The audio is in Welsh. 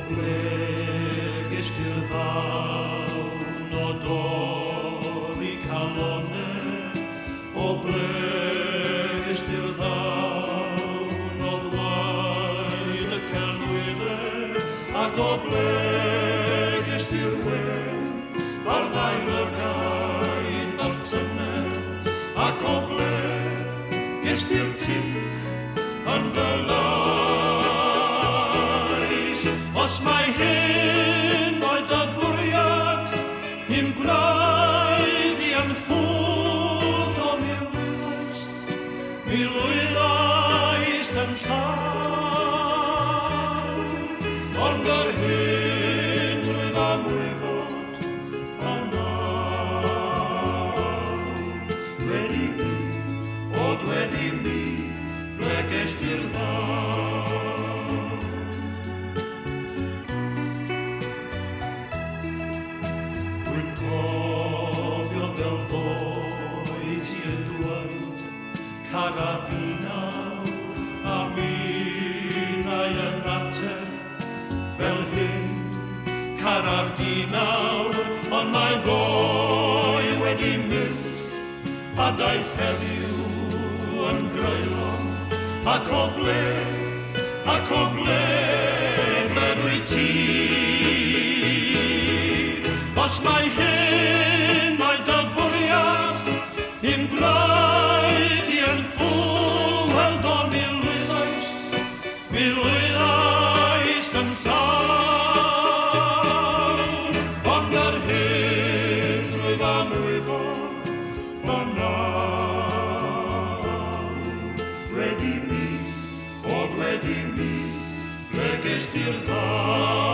bleg ystir ddawn o dorri calone, o bleg ystir ddawn o ddwaid y celwyddau, ac o bleg ystir wen ar ddau lygaid bartynau, ac o bleg ystir tych yn dylais. Os mae hyn o'i dyfwriad, ni'n gwneud i yn ffwg o mi lwyddaist yn llawn, ond yr hyn rwyf am wybod a nawr. Wedi mi, od wedi mi, ble gest i'r ddawn. Dwi'n cofio fel ddoe ti yn dweud, cara fi nawr, a minnau yn ateb fel hyn. Cara'r di nawr, ond mae ddoe wedi mynd, a daeth heddiw yn greulon, ac o ble rydw ti. Os mae hyn o'i dyfwriad, ni'n gwneud i yn ffwl, wel do mi lwyddaist yn llawn, ond yr hyn rwyf am wybod o nawr. Wedi mi, ble gest i'r ddawn.